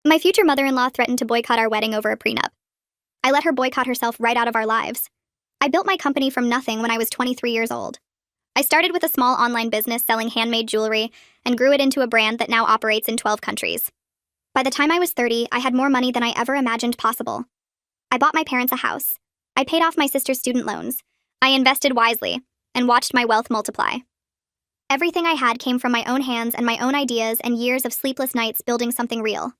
My future mother-in-law threatened to boycott our wedding over a prenup. I let her boycott herself right out of our lives. I built my company from nothing when I was 23 years old. I started with a small online business selling handmade jewelry and grew it into a brand that now operates in 12 countries. By the time I was 30, I had more money than I ever imagined possible. I bought my parents a house. I paid off my sister's student loans. I invested wisely and watched my wealth multiply. Everything I had came from my own hands and my own ideas and years of sleepless nights building something real.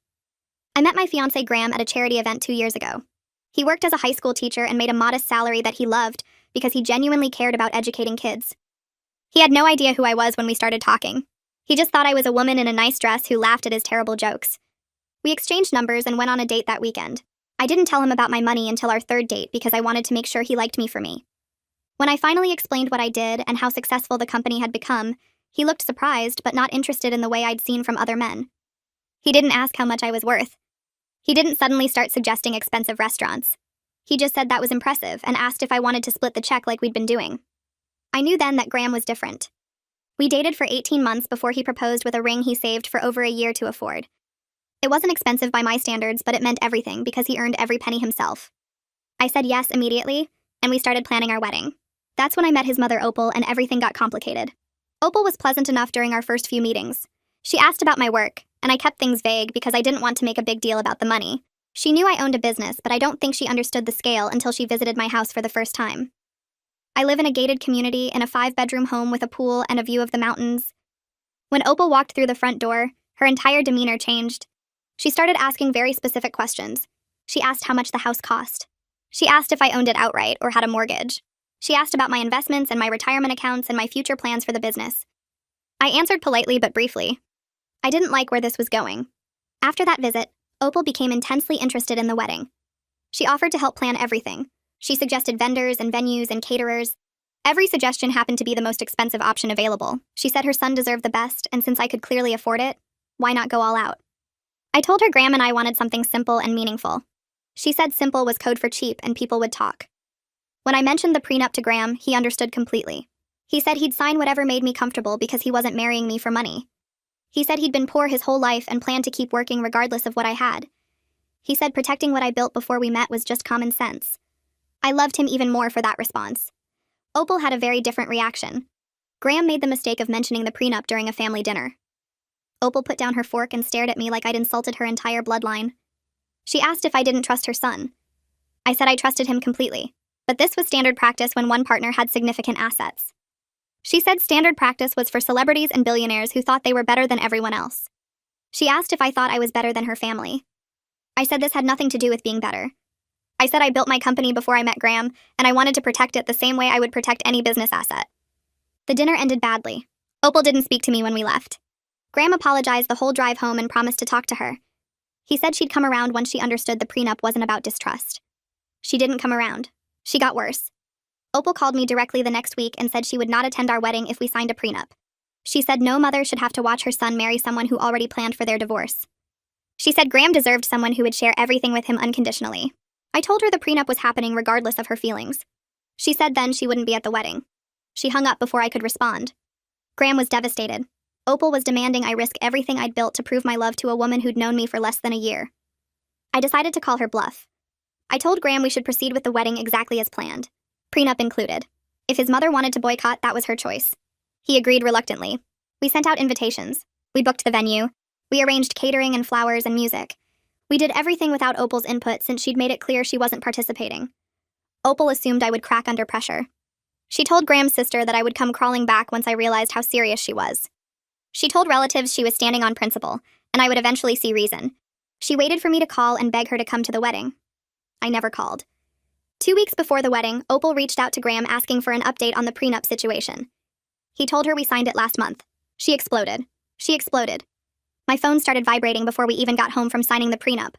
I met my fiancé Graham at a charity event 2 years ago. He worked as a high school teacher and made a modest salary that he loved because he genuinely cared about educating kids. He had no idea who I was when we started talking. He just thought I was a woman in a nice dress who laughed at his terrible jokes. We exchanged numbers and went on a date that weekend. I didn't tell him about my money until our third date because I wanted to make sure he liked me for me. When I finally explained what I did and how successful the company had become, he looked surprised but not interested in the way I'd seen from other men. He didn't ask how much I was worth. He didn't suddenly start suggesting expensive restaurants. He just said that was impressive and asked if I wanted to split the check like we'd been doing. I knew then that Graham was different. We dated for 18 months before he proposed with a ring he saved for over a year to afford. It wasn't expensive by my standards, but it meant everything because he earned every penny himself. I said yes immediately, and we started planning our wedding. That's when I met his mother Opal and everything got complicated. Opal was pleasant enough during our first few meetings. She asked about my work, and I kept things vague because I didn't want to make a big deal about the money. She knew I owned a business, but I don't think she understood the scale until she visited my house for the first time. I live in a gated community in a 5-bedroom home with a pool and a view of the mountains. When Opal walked through the front door, her entire demeanor changed. She started asking very specific questions. She asked how much the house cost. She asked if I owned it outright or had a mortgage. She asked about my investments and my retirement accounts and my future plans for the business. I answered politely but briefly. I didn't like where this was going. After that visit, Opal became intensely interested in the wedding. She offered to help plan everything. She suggested vendors and venues and caterers. Every suggestion happened to be the most expensive option available. She said her son deserved the best, and since I could clearly afford it, why not go all out? I told her Graham and I wanted something simple and meaningful. She said simple was code for cheap and people would talk. When I mentioned the prenup to Graham, he understood completely. He said he'd sign whatever made me comfortable because he wasn't marrying me for money. He said he'd been poor his whole life and planned to keep working regardless of what I had. He said protecting what I built before we met was just common sense. I loved him even more for that response. Opal had a very different reaction. Graham made the mistake of mentioning the prenup during a family dinner. Opal put down her fork and stared at me like I'd insulted her entire bloodline. She asked if I didn't trust her son. I said I trusted him completely, but this was standard practice when one partner had significant assets. She said standard practice was for celebrities and billionaires who thought they were better than everyone else. She asked if I thought I was better than her family. I said this had nothing to do with being better. I said I built my company before I met Graham, and I wanted to protect it the same way I would protect any business asset. The dinner ended badly. Opal didn't speak to me when we left. Graham apologized the whole drive home and promised to talk to her. He said she'd come around once she understood the prenup wasn't about distrust. She didn't come around. She got worse. Opal called me directly the next week and said she would not attend our wedding if we signed a prenup. She said no mother should have to watch her son marry someone who already planned for their divorce. She said Graham deserved someone who would share everything with him unconditionally. I told her the prenup was happening regardless of her feelings. She said then she wouldn't be at the wedding. She hung up before I could respond. Graham was devastated. Opal was demanding I risk everything I'd built to prove my love to a woman who'd known me for less than a year. I decided to call her bluff. I told Graham we should proceed with the wedding exactly as planned. Prenup included. If his mother wanted to boycott, that was her choice. He agreed reluctantly. We sent out invitations. We booked the venue. We arranged catering and flowers and music. We did everything without Opal's input since she'd made it clear she wasn't participating. Opal assumed I would crack under pressure. She told Graham's sister that I would come crawling back once I realized how serious she was. She told relatives she was standing on principle, and I would eventually see reason. She waited for me to call and beg her to come to the wedding. I never called. 2 weeks before the wedding, Opal reached out to Graham asking for an update on the prenup situation. He told her we signed it last month. She exploded. My phone started vibrating before we even got home from signing the prenup.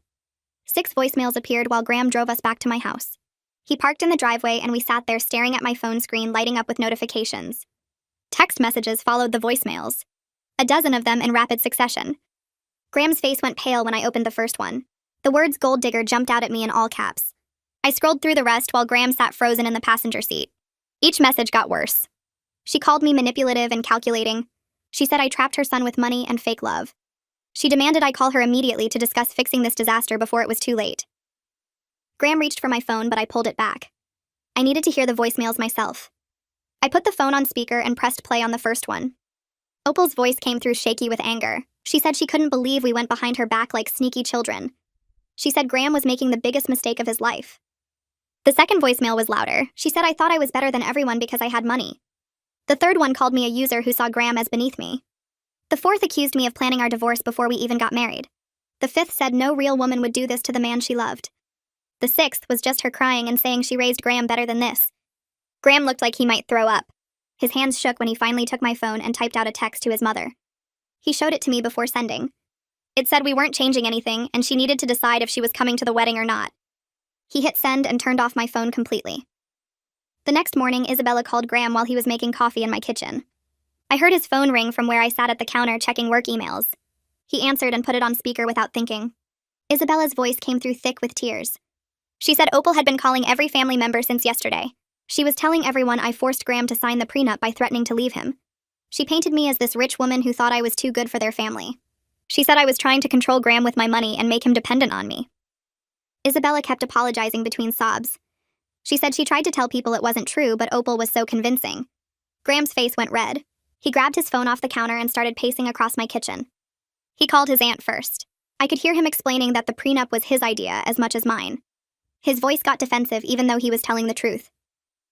6 voicemails appeared while Graham drove us back to my house. He parked in the driveway and we sat there staring at my phone screen lighting up with notifications. Text messages followed the voicemails. A dozen of them in rapid succession. Graham's face went pale when I opened the first one. The words gold digger jumped out at me in all caps. I scrolled through the rest while Graham sat frozen in the passenger seat. Each message got worse. She called me manipulative and calculating. She said I trapped her son with money and fake love. She demanded I call her immediately to discuss fixing this disaster before it was too late. Graham reached for my phone, but I pulled it back. I needed to hear the voicemails myself. I put the phone on speaker and pressed play on the first one. Opal's voice came through shaky with anger. She said she couldn't believe we went behind her back like sneaky children. She said Graham was making the biggest mistake of his life. The second voicemail was louder. She said I thought I was better than everyone because I had money. The third one called me a user who saw Graham as beneath me. The fourth accused me of planning our divorce before we even got married. The fifth said no real woman would do this to the man she loved. The sixth was just her crying and saying she raised Graham better than this. Graham looked like he might throw up. His hands shook when he finally took my phone and typed out a text to his mother. He showed it to me before sending. It said we weren't changing anything and she needed to decide if she was coming to the wedding or not. He hit send and turned off my phone completely. The next morning, Isabella called Graham while he was making coffee in my kitchen. I heard his phone ring from where I sat at the counter checking work emails. He answered and put it on speaker without thinking. Isabella's voice came through thick with tears. She said Opal had been calling every family member since yesterday. She was telling everyone I forced Graham to sign the prenup by threatening to leave him. She painted me as this rich woman who thought I was too good for their family. She said I was trying to control Graham with my money and make him dependent on me. Isabella kept apologizing between sobs. She said she tried to tell people it wasn't true, but Opal was so convincing. Graham's face went red. He grabbed his phone off the counter and started pacing across my kitchen. He called his aunt first. I could hear him explaining that the prenup was his idea as much as mine. His voice got defensive even though he was telling the truth.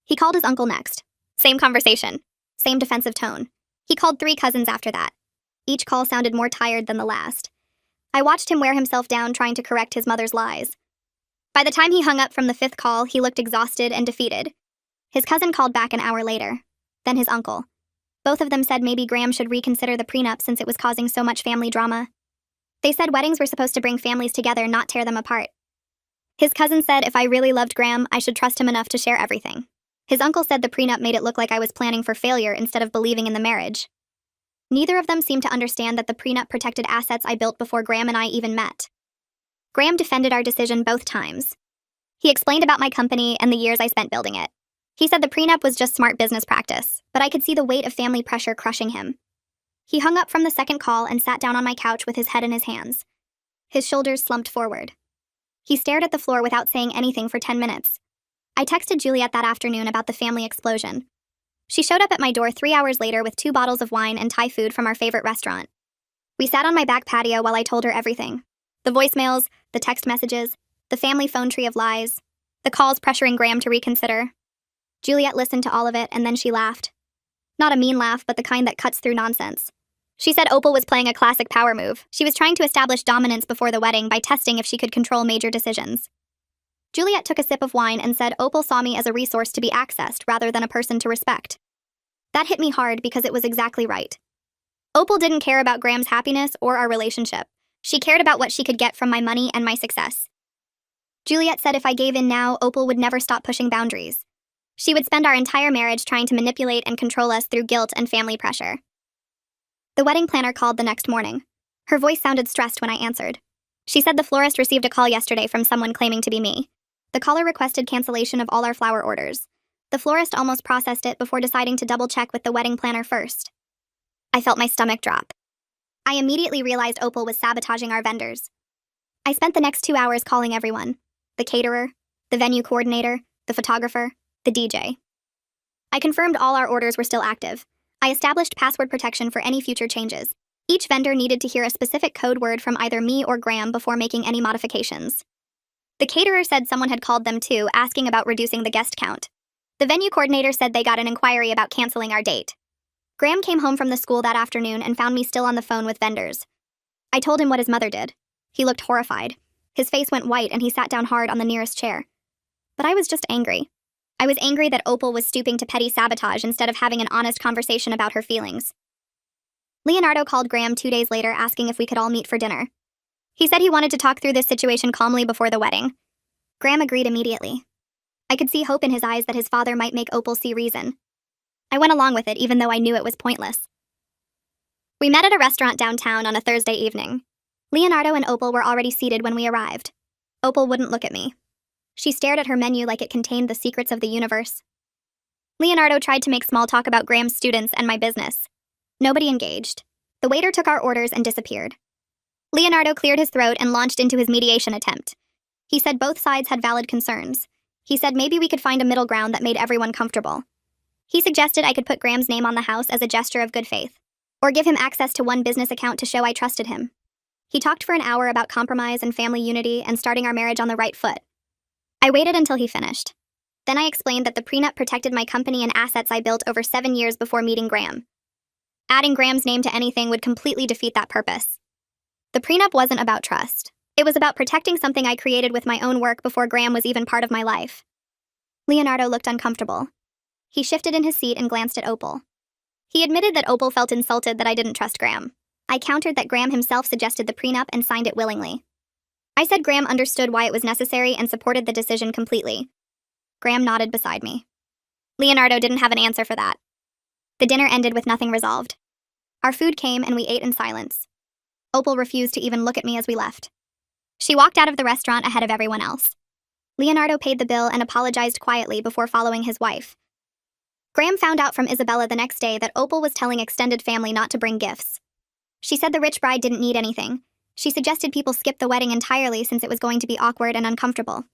He called his uncle next. Same conversation. Same defensive tone. He called 3 cousins after that. Each call sounded more tired than the last. I watched him wear himself down trying to correct his mother's lies. By the time he hung up from the 5th call, he looked exhausted and defeated. His cousin called back an hour later. Then his uncle. Both of them said maybe Graham should reconsider the prenup since it was causing so much family drama. They said weddings were supposed to bring families together, not tear them apart. His cousin said if I really loved Graham, I should trust him enough to share everything. His uncle said the prenup made it look like I was planning for failure instead of believing in the marriage. Neither of them seemed to understand that the prenup protected assets I built before Graham and I even met. Graham defended our decision both times. He explained about my company and the years I spent building it. He said the prenup was just smart business practice, but I could see the weight of family pressure crushing him. He hung up from the 2nd call and sat down on my couch with his head in his hands. His shoulders slumped forward. He stared at the floor without saying anything for 10 minutes. I texted Juliet that afternoon about the family explosion. She showed up at my door 3 hours later with 2 bottles of wine and Thai food from our favorite restaurant. We sat on my back patio while I told her everything. The voicemails, the text messages, the family phone tree of lies, the calls pressuring Graham to reconsider. Juliet listened to all of it and then she laughed. Not a mean laugh, but the kind that cuts through nonsense. She said Opal was playing a classic power move. She was trying to establish dominance before the wedding by testing if she could control major decisions. Juliet took a sip of wine and said Opal saw me as a resource to be accessed rather than a person to respect. That hit me hard because it was exactly right. Opal didn't care about Graham's happiness or our relationship. She cared about what she could get from my money and my success. Juliet said if I gave in now, Opal would never stop pushing boundaries. She would spend our entire marriage trying to manipulate and control us through guilt and family pressure. The wedding planner called the next morning. Her voice sounded stressed when I answered. She said the florist received a call yesterday from someone claiming to be me. The caller requested cancellation of all our flower orders. The florist almost processed it before deciding to double-check with the wedding planner first. I felt my stomach drop. I immediately realized Opal was sabotaging our vendors. I spent the next 2 hours calling everyone. The caterer, the venue coordinator, the photographer, the DJ. I confirmed all our orders were still active. I established password protection for any future changes. Each vendor needed to hear a specific code word from either me or Graham before making any modifications. The caterer said someone had called them too, asking about reducing the guest count. The venue coordinator said they got an inquiry about canceling our date. Graham came home from the school that afternoon and found me still on the phone with vendors. I told him what his mother did. He looked horrified. His face went white and he sat down hard on the nearest chair. But I was just angry. I was angry that Opal was stooping to petty sabotage instead of having an honest conversation about her feelings. Leonardo called Graham 2 days later asking if we could all meet for dinner. He said he wanted to talk through this situation calmly before the wedding. Graham agreed immediately. I could see hope in his eyes that his father might make Opal see reason. I went along with it even though I knew it was pointless. We met at a restaurant downtown on a Thursday evening. Leonardo and Opal were already seated when we arrived. Opal wouldn't look at me. She stared at her menu like it contained the secrets of the universe. Leonardo tried to make small talk about Graham's students and my business. Nobody engaged. The waiter took our orders and disappeared. Leonardo cleared his throat and launched into his mediation attempt. He said both sides had valid concerns. He said maybe we could find a middle ground that made everyone comfortable. He suggested I could put Graham's name on the house as a gesture of good faith, or give him access to one business account to show I trusted him. He talked for an hour about compromise and family unity and starting our marriage on the right foot. I waited until he finished. Then I explained that the prenup protected my company and assets I built over 7 years before meeting Graham. Adding Graham's name to anything would completely defeat that purpose. The prenup wasn't about trust. It was about protecting something I created with my own work before Graham was even part of my life. Leonardo looked uncomfortable. He shifted in his seat and glanced at Opal. He admitted that Opal felt insulted that I didn't trust Graham. I countered that Graham himself suggested the prenup and signed it willingly. I said Graham understood why it was necessary and supported the decision completely. Graham nodded beside me. Leonardo didn't have an answer for that. The dinner ended with nothing resolved. Our food came and we ate in silence. Opal refused to even look at me as we left. She walked out of the restaurant ahead of everyone else. Leonardo paid the bill and apologized quietly before following his wife. Graham found out from Isabella the next day that Opal was telling extended family not to bring gifts. She said the rich bride didn't need anything. She suggested people skip the wedding entirely since it was going to be awkward and uncomfortable.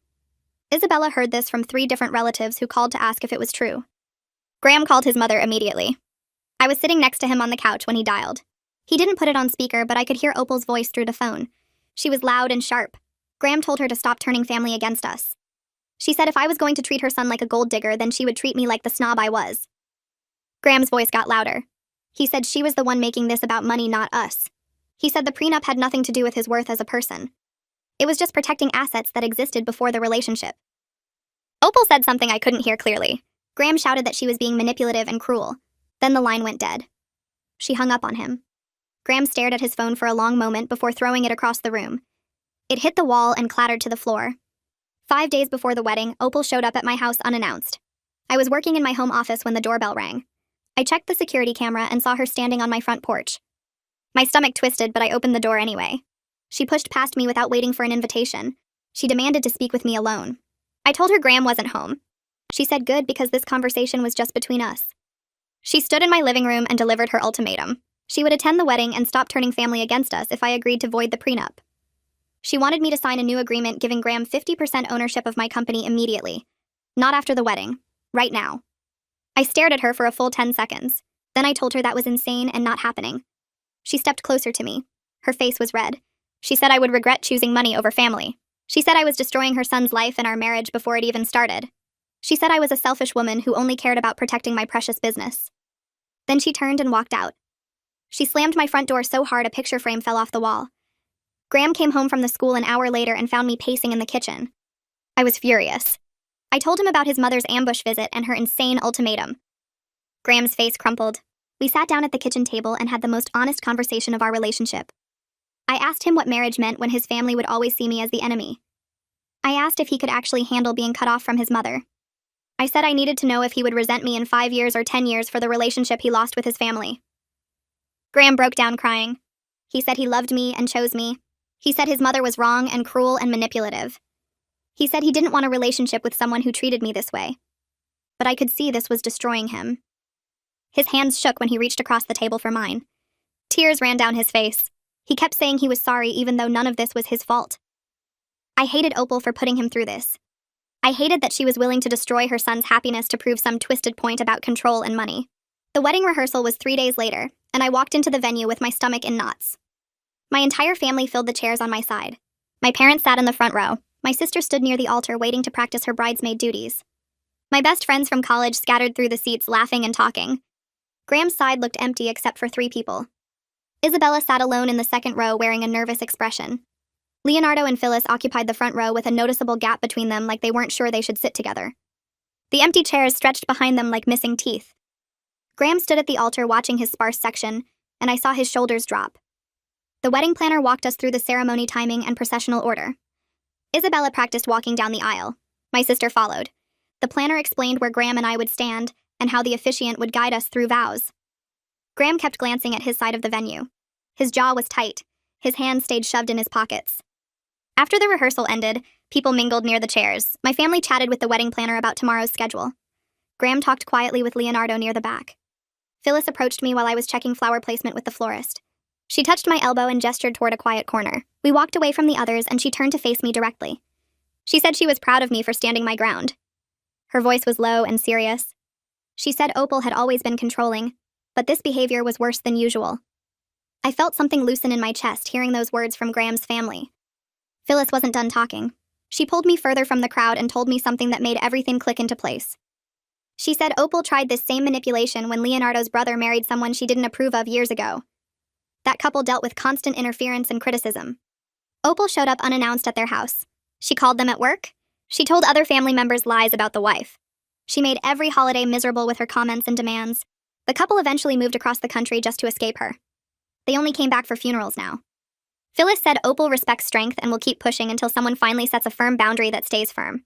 Isabella heard this from 3 different relatives who called to ask if it was true. Graham called his mother immediately. I was sitting next to him on the couch when he dialed. He didn't put it on speaker, but I could hear Opal's voice through the phone. She was loud and sharp. Graham told her to stop turning family against us. She said if I was going to treat her son like a gold digger, then she would treat me like the snob I was. Graham's voice got louder. He said she was the one making this about money, not us. He said the prenup had nothing to do with his worth as a person. It was just protecting assets that existed before the relationship. Opal said something I couldn't hear clearly. Graham shouted that she was being manipulative and cruel. Then the line went dead. She hung up on him. Graham stared at his phone for a long moment before throwing it across the room. It hit the wall and clattered to the floor. 5 days before the wedding, Opal showed up at my house unannounced. I was working in my home office when the doorbell rang. I checked the security camera and saw her standing on my front porch. My stomach twisted, but I opened the door anyway. She pushed past me without waiting for an invitation. She demanded to speak with me alone. I told her Graham wasn't home. She said good because this conversation was just between us. She stood in my living room and delivered her ultimatum. She would attend the wedding and stop turning family against us if I agreed to void the prenup. She wanted me to sign a new agreement giving Graham 50% ownership of my company immediately. Not after the wedding. Right now. I stared at her for a full 10 seconds. Then I told her that was insane and not happening. She stepped closer to me. Her face was red. She said I would regret choosing money over family. She said I was destroying her son's life and our marriage before it even started. She said I was a selfish woman who only cared about protecting my precious business. Then she turned and walked out. She slammed my front door so hard a picture frame fell off the wall. Graham came home from the school an hour later and found me pacing in the kitchen. I was furious. I told him about his mother's ambush visit and her insane ultimatum. Graham's face crumpled. We sat down at the kitchen table and had the most honest conversation of our relationship. I asked him what marriage meant when his family would always see me as the enemy. I asked if he could actually handle being cut off from his mother. I said I needed to know if he would resent me in 5 years or 10 years for the relationship he lost with his family. Graham broke down crying. He said he loved me and chose me. He said his mother was wrong and cruel and manipulative. He said he didn't want a relationship with someone who treated me this way. But I could see this was destroying him. His hands shook when he reached across the table for mine. Tears ran down his face. He kept saying he was sorry even though none of this was his fault. I hated Opal for putting him through this. I hated that she was willing to destroy her son's happiness to prove some twisted point about control and money. The wedding rehearsal was 3 days later, and I walked into the venue with my stomach in knots. My entire family filled the chairs on my side. My parents sat in the front row. My sister stood near the altar waiting to practice her bridesmaid duties. My best friends from college scattered through the seats laughing and talking. Graham's side looked empty except for 3 people. Isabella sat alone in the second row wearing a nervous expression. Leonardo and Phyllis occupied the front row with a noticeable gap between them like they weren't sure they should sit together. The empty chairs stretched behind them like missing teeth. Graham stood at the altar watching his sparse section, and I saw his shoulders drop. The wedding planner walked us through the ceremony timing and processional order. Isabella practiced walking down the aisle. My sister followed. The planner explained where Graham and I would stand and how the officiant would guide us through vows. Graham kept glancing at his side of the venue. His jaw was tight. His hands stayed shoved in his pockets. After the rehearsal ended, people mingled near the chairs. My family chatted with the wedding planner about tomorrow's schedule. Graham talked quietly with Leonardo near the back. Phyllis approached me while I was checking flower placement with the florist. She touched my elbow and gestured toward a quiet corner. We walked away from the others and she turned to face me directly. She said she was proud of me for standing my ground. Her voice was low and serious. She said Opal had always been controlling, but this behavior was worse than usual. I felt something loosen in my chest hearing those words from Graham's family. Phyllis wasn't done talking. She pulled me further from the crowd and told me something that made everything click into place. She said Opal tried this same manipulation when Leonardo's brother married someone she didn't approve of years ago. That couple dealt with constant interference and criticism. Opal showed up unannounced at their house. She called them at work. She told other family members lies about the wife. She made every holiday miserable with her comments and demands. The couple eventually moved across the country just to escape her. They only came back for funerals now. Phyllis said Opal respects strength and will keep pushing until someone finally sets a firm boundary that stays firm.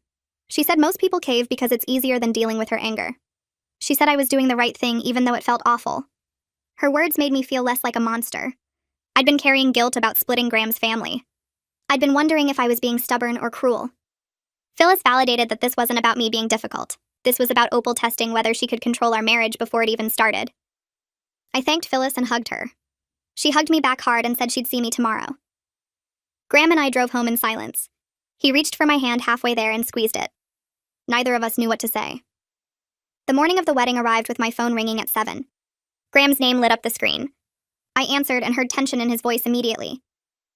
She said most people cave because it's easier than dealing with her anger. She said I was doing the right thing even though it felt awful. Her words made me feel less like a monster. I'd been carrying guilt about splitting Graham's family. I'd been wondering if I was being stubborn or cruel. Phyllis validated that this wasn't about me being difficult. This was about Opal testing whether she could control our marriage before it even started. I thanked Phyllis and hugged her. She hugged me back hard and said she'd see me tomorrow. Graham and I drove home in silence. He reached for my hand halfway there and squeezed it. Neither of us knew what to say. The morning of the wedding arrived with my phone ringing at 7. Graham's name lit up the screen. I answered and heard tension in his voice immediately.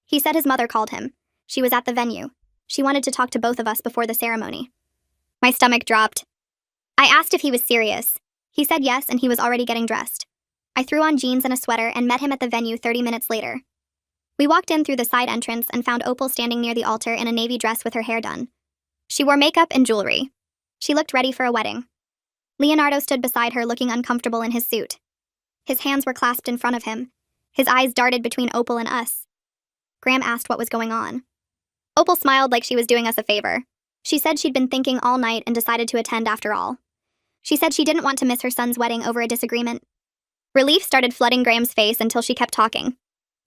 He said his mother called him. She was at the venue. She wanted to talk to both of us before the ceremony. My stomach dropped. I asked if he was serious. He said yes, and he was already getting dressed. I threw on jeans and a sweater and met him at the venue 30 minutes later. We walked in through the side entrance and found Opal standing near the altar in a navy dress with her hair done. She wore makeup and jewelry. She looked ready for a wedding. Leonardo stood beside her looking uncomfortable in his suit. His hands were clasped in front of him. His eyes darted between Opal and us. Graham asked what was going on. Opal smiled like she was doing us a favor. She said she'd been thinking all night and decided to attend after all. She said she didn't want to miss her son's wedding over a disagreement. Relief started flooding Graham's face until she kept talking.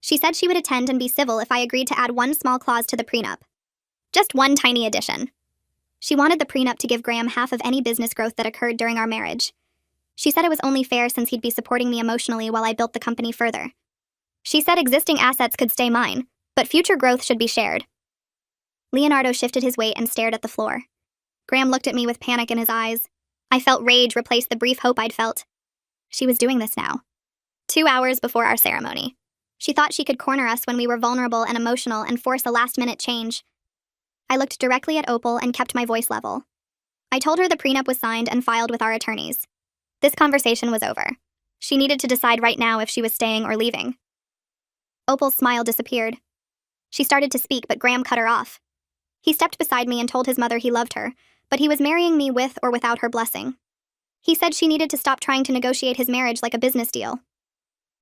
She said she would attend and be civil if I agreed to add one small clause to the prenup. Just one tiny addition. She wanted the prenup to give Graham half of any business growth that occurred during our marriage. She said it was only fair since he'd be supporting me emotionally while I built the company further. She said existing assets could stay mine, but future growth should be shared. Leonardo shifted his weight and stared at the floor. Graham looked at me with panic in his eyes. I felt rage replace the brief hope I'd felt. She was doing this now. 2 hours before our ceremony. She thought she could corner us when we were vulnerable and emotional and force a last-minute change. I looked directly at Opal and kept my voice level. I told her the prenup was signed and filed with our attorneys. This conversation was over. She needed to decide right now if she was staying or leaving. Opal's smile disappeared. She started to speak, but Graham cut her off. He stepped beside me and told his mother he loved her, but he was marrying me with or without her blessing. He said she needed to stop trying to negotiate his marriage like a business deal.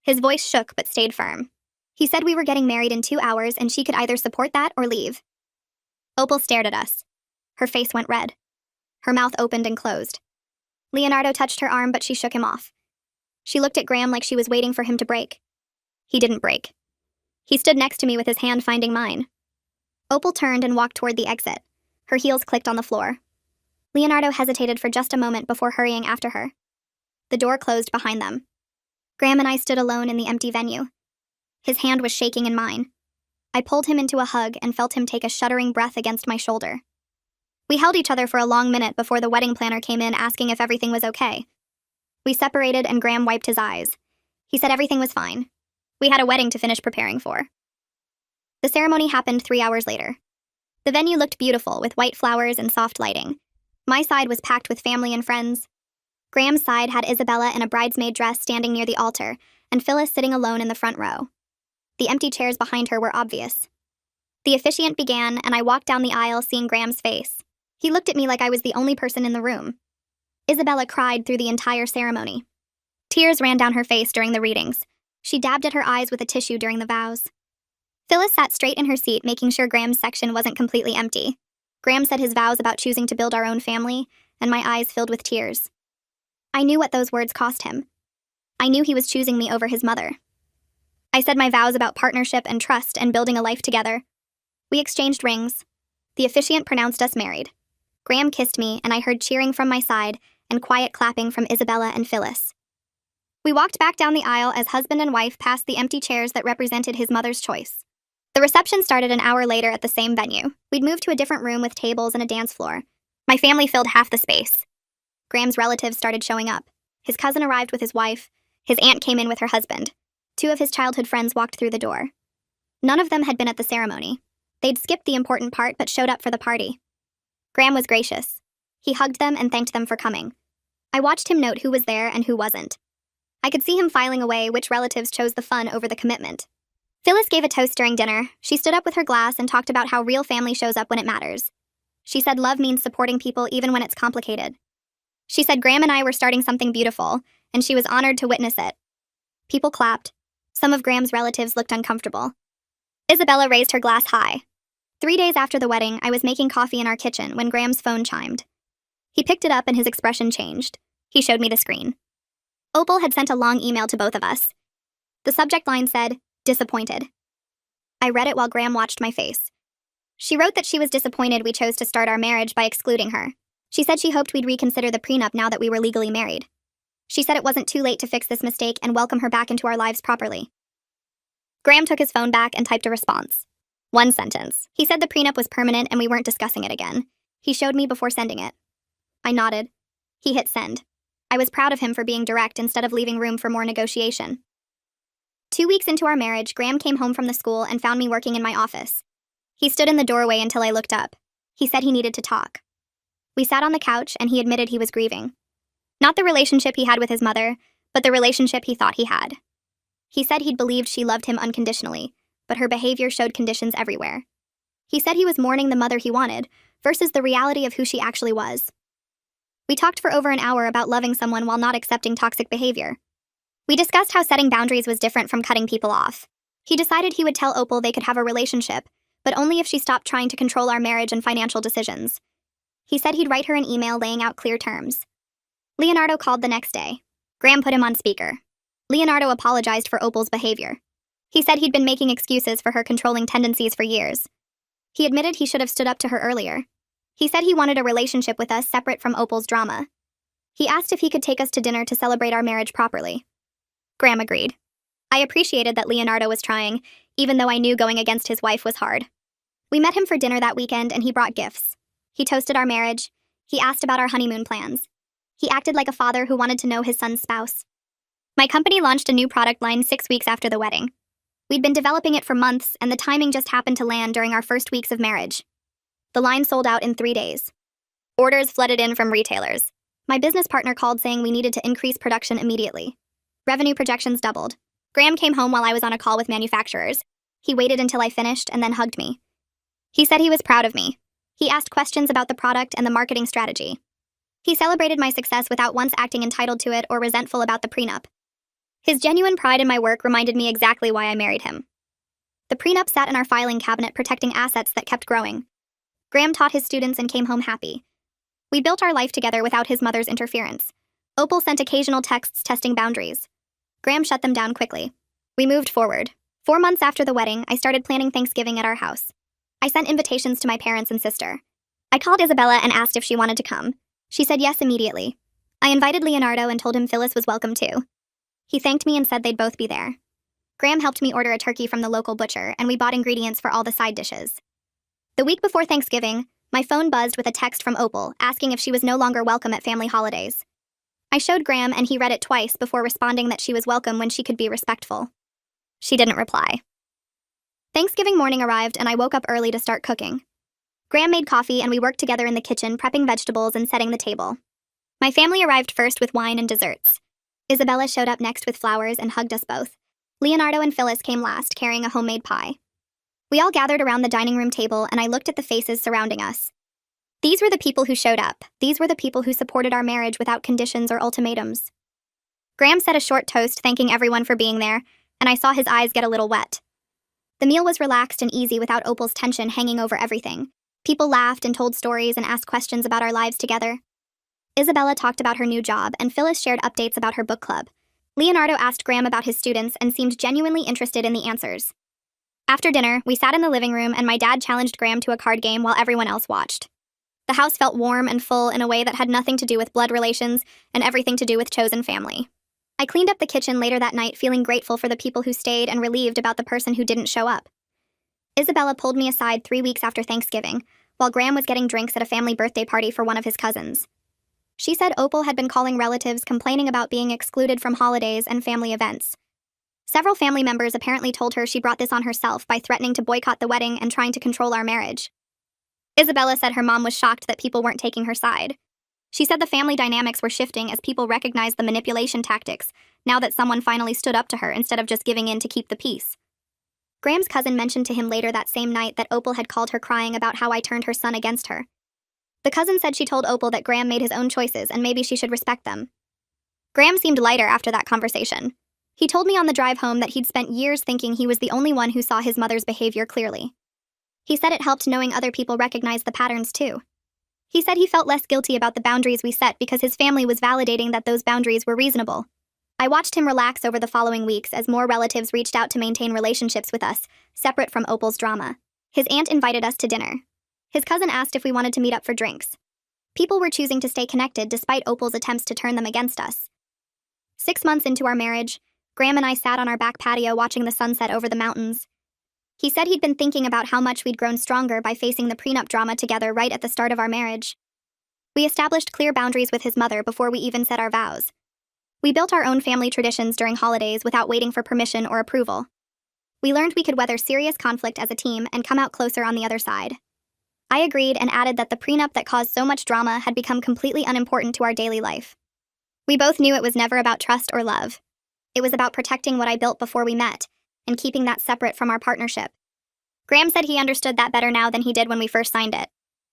His voice shook but stayed firm. He said we were getting married in 2 hours and she could either support that or leave. Opal stared at us. Her face went red. Her mouth opened and closed. Leonardo touched her arm, but she shook him off. She looked at Graham like she was waiting for him to break. He didn't break. He stood next to me with his hand finding mine. Opal turned and walked toward the exit. Her heels clicked on the floor. Leonardo hesitated for just a moment before hurrying after her. The door closed behind them. Graham and I stood alone in the empty venue. His hand was shaking in mine. I pulled him into a hug and felt him take a shuddering breath against my shoulder. We held each other for a long minute before the wedding planner came in asking if everything was okay. We separated and Graham wiped his eyes. He said everything was fine. We had a wedding to finish preparing for. The ceremony happened 3 hours later. The venue looked beautiful with white flowers and soft lighting. My side was packed with family and friends. Graham's side had Isabella in a bridesmaid dress standing near the altar, and Phyllis sitting alone in the front row. The empty chairs behind her were obvious. The officiant began, and I walked down the aisle seeing Graham's face. He looked at me like I was the only person in the room. Isabella cried through the entire ceremony. Tears ran down her face during the readings. She dabbed at her eyes with a tissue during the vows. Phyllis sat straight in her seat, making sure Graham's section wasn't completely empty. Graham said his vows about choosing to build our own family, and my eyes filled with tears. I knew what those words cost him. I knew he was choosing me over his mother. I said my vows about partnership and trust and building a life together. We exchanged rings. The officiant pronounced us married. Graham kissed me, and I heard cheering from my side and quiet clapping from Isabella and Phyllis. We walked back down the aisle as husband and wife passed the empty chairs that represented his mother's choice. The reception started an hour later at the same venue. We'd moved to a different room with tables and a dance floor. My family filled half the space. Graham's relatives started showing up. His cousin arrived with his wife. His aunt came in with her husband. 2 of his childhood friends walked through the door. None of them had been at the ceremony. They'd skipped the important part but showed up for the party. Graham was gracious. He hugged them and thanked them for coming. I watched him note who was there and who wasn't. I could see him filing away which relatives chose the fun over the commitment. Phyllis gave a toast during dinner. She stood up with her glass and talked about how real family shows up when it matters. She said love means supporting people even when it's complicated. She said Graham and I were starting something beautiful, and she was honored to witness it. People clapped. Some of Graham's relatives looked uncomfortable. Isabella raised her glass high. 3 days after the wedding, I was making coffee in our kitchen when Graham's phone chimed. He picked it up and his expression changed. He showed me the screen. Opal had sent a long email to both of us. The subject line said, "Disappointed." I read it while Graham watched my face. She wrote that she was disappointed we chose to start our marriage by excluding her. She said she hoped we'd reconsider the prenup now that we were legally married. She said it wasn't too late to fix this mistake and welcome her back into our lives properly. Graham took his phone back and typed a response. 1 sentence. He said the prenup was permanent and we weren't discussing it again. He showed me before sending it. I nodded. He hit send. I was proud of him for being direct instead of leaving room for more negotiation. 2 weeks into our marriage, Graham came home from the school and found me working in my office. He stood in the doorway until I looked up. He said he needed to talk. We sat on the couch and he admitted he was grieving. Not the relationship he had with his mother, but the relationship he thought he had. He said he'd believed she loved him unconditionally, but her behavior showed conditions everywhere. He said he was mourning the mother he wanted versus the reality of who she actually was. We talked for over an hour about loving someone while not accepting toxic behavior. We discussed how setting boundaries was different from cutting people off. He decided he would tell Opal they could have a relationship, but only if she stopped trying to control our marriage and financial decisions. He said he'd write her an email laying out clear terms. Leonardo called the next day. Graham put him on speaker. Leonardo apologized for Opal's behavior. He said he'd been making excuses for her controlling tendencies for years. He admitted he should have stood up to her earlier. He said he wanted a relationship with us separate from Opal's drama. He asked if he could take us to dinner to celebrate our marriage properly. Graham agreed. I appreciated that Leonardo was trying, even though I knew going against his wife was hard. We met him for dinner that weekend and he brought gifts. He toasted our marriage. He asked about our honeymoon plans. He acted like a father who wanted to know his son's spouse. My company launched a new product line 6 weeks after the wedding. We'd been developing it for months, and the timing just happened to land during our first weeks of marriage. The line sold out in 3 days. Orders flooded in from retailers. My business partner called saying we needed to increase production immediately. Revenue projections doubled. Graham came home while I was on a call with manufacturers. He waited until I finished and then hugged me. He said he was proud of me. He asked questions about the product and the marketing strategy. He celebrated my success without once acting entitled to it or resentful about the prenup. His genuine pride in my work reminded me exactly why I married him. The prenup sat in our filing cabinet protecting assets that kept growing. Graham taught his students and came home happy. We built our life together without his mother's interference. Opal sent occasional texts testing boundaries. Graham shut them down quickly. We moved forward. 4 months after the wedding, I started planning Thanksgiving at our house. I sent invitations to my parents and sister. I called Isabella and asked if she wanted to come. She said yes immediately. I invited Leonardo and told him Phyllis was welcome too. He thanked me and said they'd both be there. Graham helped me order a turkey from the local butcher, and we bought ingredients for all the side dishes. The week before Thanksgiving, my phone buzzed with a text from Opal asking if she was no longer welcome at family holidays. I showed Graham and he read it twice before responding that she was welcome when she could be respectful. She didn't reply. Thanksgiving morning arrived and I woke up early to start cooking. Graham made coffee and we worked together in the kitchen prepping vegetables and setting the table. My family arrived first with wine and desserts. Isabella showed up next with flowers and hugged us both. Leonardo and Phyllis came last, carrying a homemade pie. We all gathered around the dining room table and I looked at the faces surrounding us. These were the people who showed up. These were the people who supported our marriage without conditions or ultimatums. Graham said a short toast thanking everyone for being there, and I saw his eyes get a little wet. The meal was relaxed and easy without Opal's tension hanging over everything. People laughed and told stories and asked questions about our lives together. Isabella talked about her new job, and Phyllis shared updates about her book club. Leonardo asked Graham about his students and seemed genuinely interested in the answers. After dinner, we sat in the living room and my dad challenged Graham to a card game while everyone else watched. The house felt warm and full in a way that had nothing to do with blood relations and everything to do with chosen family. I cleaned up the kitchen later that night, feeling grateful for the people who stayed and relieved about the person who didn't show up. Isabella pulled me aside 3 weeks after Thanksgiving, while Graham was getting drinks at a family birthday party for one of his cousins. She said Opal had been calling relatives complaining about being excluded from holidays and family events. Several family members apparently told her she brought this on herself by threatening to boycott the wedding and trying to control our marriage. Isabella said her mom was shocked that people weren't taking her side. She said the family dynamics were shifting as people recognized the manipulation tactics, now that someone finally stood up to her instead of just giving in to keep the peace. Graham's cousin mentioned to him later that same night that Opal had called her crying about how I turned her son against her. The cousin said she told Opal that Graham made his own choices and maybe she should respect them. Graham seemed lighter after that conversation. He told me on the drive home that he'd spent years thinking he was the only one who saw his mother's behavior clearly. He said it helped knowing other people recognized the patterns too. He said he felt less guilty about the boundaries we set because his family was validating that those boundaries were reasonable. I watched him relax over the following weeks as more relatives reached out to maintain relationships with us, separate from Opal's drama. His aunt invited us to dinner. His cousin asked if we wanted to meet up for drinks. People were choosing to stay connected despite Opal's attempts to turn them against us. 6 months into our marriage, Graham and I sat on our back patio watching the sunset over the mountains. He said he'd been thinking about how much we'd grown stronger by facing the prenup drama together right at the start of our marriage. We established clear boundaries with his mother before we even said our vows. We built our own family traditions during holidays without waiting for permission or approval. We learned we could weather serious conflict as a team and come out closer on the other side. I agreed and added that the prenup that caused so much drama had become completely unimportant to our daily life. We both knew it was never about trust or love. It was about protecting what I built before we met, and keeping that separate from our partnership. Graham said he understood that better now than he did when we first signed it.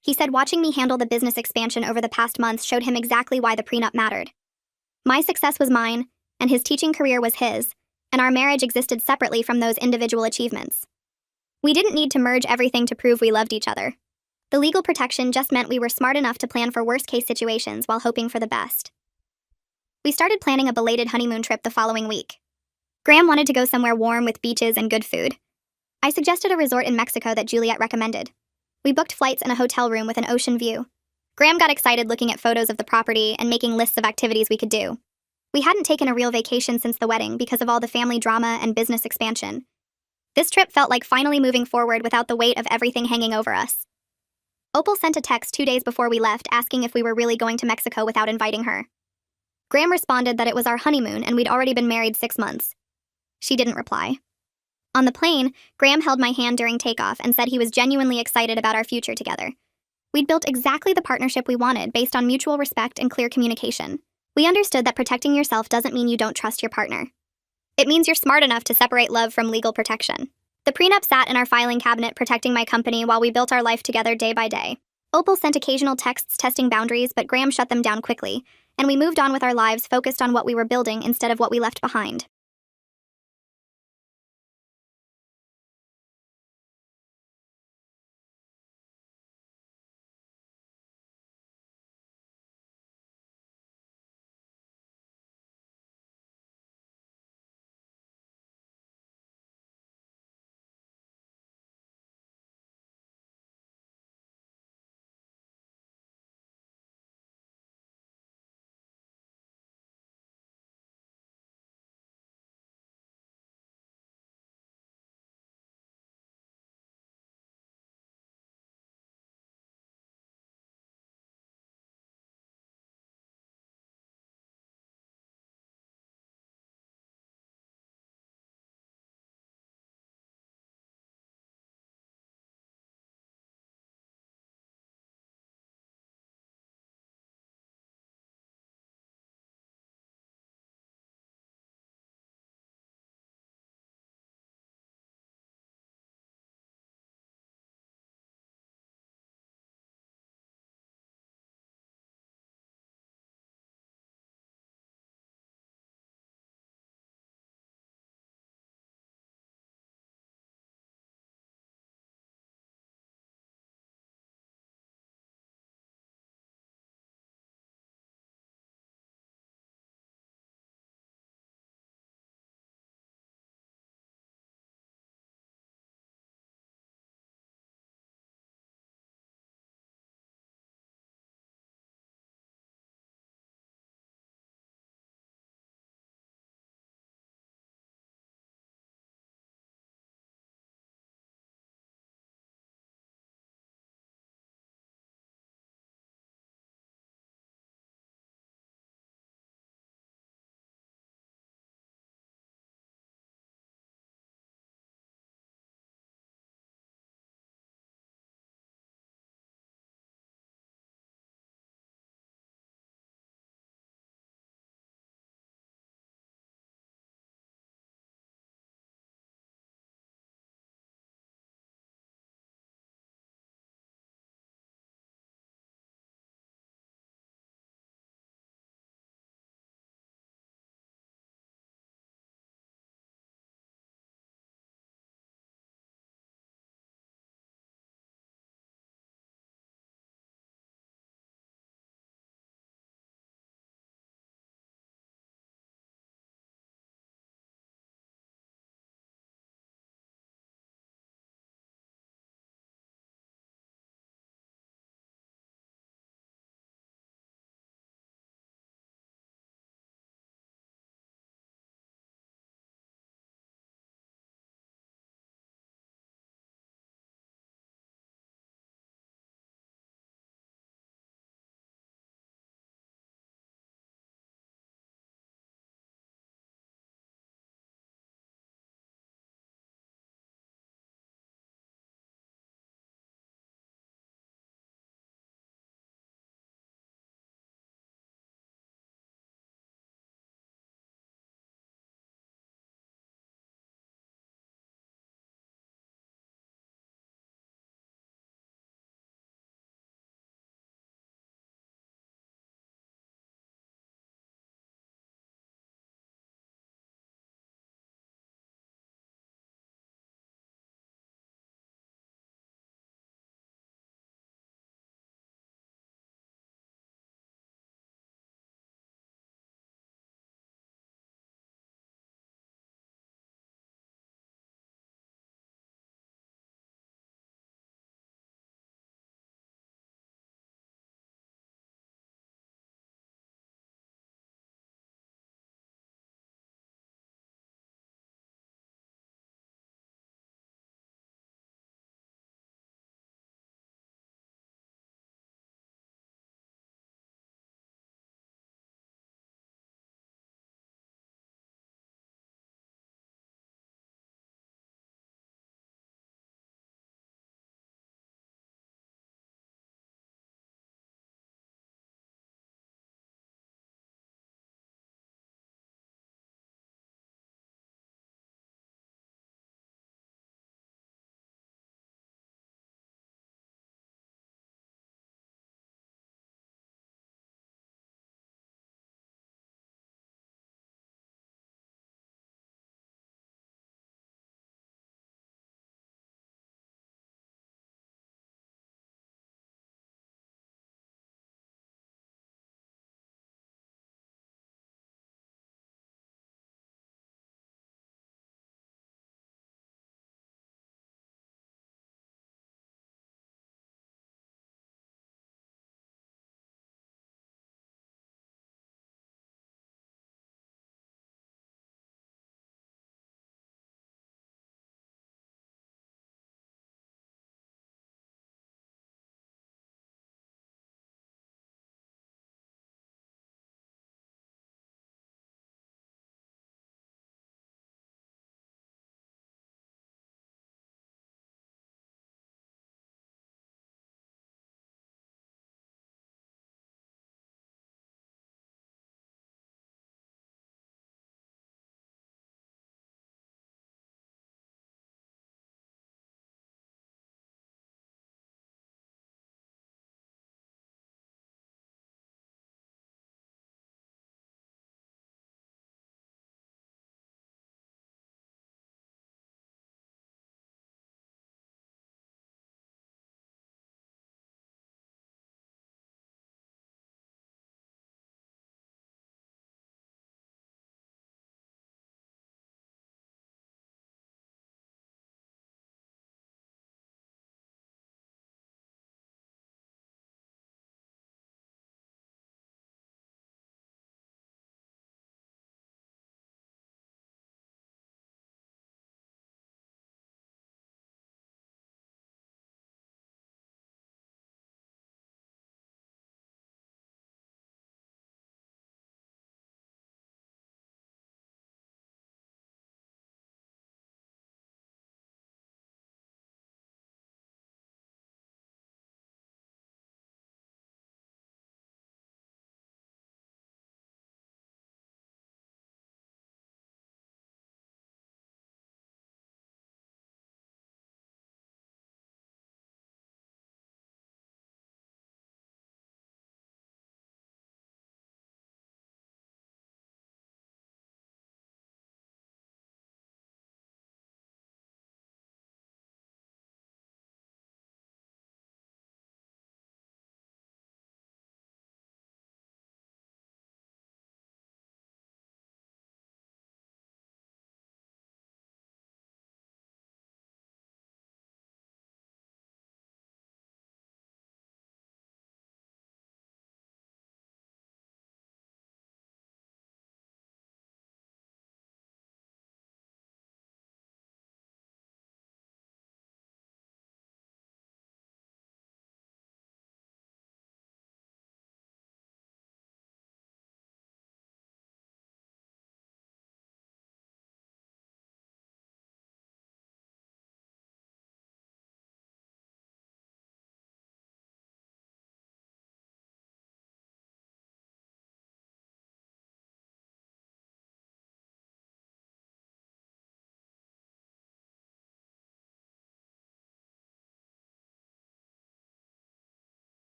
He said watching me handle the business expansion over the past months showed him exactly why the prenup mattered. My success was mine, and his teaching career was his, and our marriage existed separately from those individual achievements. We didn't need to merge everything to prove we loved each other. The legal protection just meant we were smart enough to plan for worst-case situations while hoping for the best. We started planning a belated honeymoon trip the following week. Graham wanted to go somewhere warm with beaches and good food. I suggested a resort in Mexico that Juliet recommended. We booked flights and a hotel room with an ocean view. Graham got excited looking at photos of the property and making lists of activities we could do. We hadn't taken a real vacation since the wedding because of all the family drama and business expansion. This trip felt like finally moving forward without the weight of everything hanging over us. Opal sent a text 2 days before we left asking if we were really going to Mexico without inviting her. Graham responded that it was our honeymoon and we'd already been married 6 months. She didn't reply. On the plane, Graham held my hand during takeoff and said he was genuinely excited about our future together. We'd built exactly the partnership we wanted based on mutual respect and clear communication. We understood that protecting yourself doesn't mean you don't trust your partner. It means you're smart enough to separate love from legal protection. The prenup sat in our filing cabinet protecting my company while we built our life together day by day. Opal sent occasional texts testing boundaries, but Graham shut them down quickly, and we moved on with our lives focused on what we were building instead of what we left behind.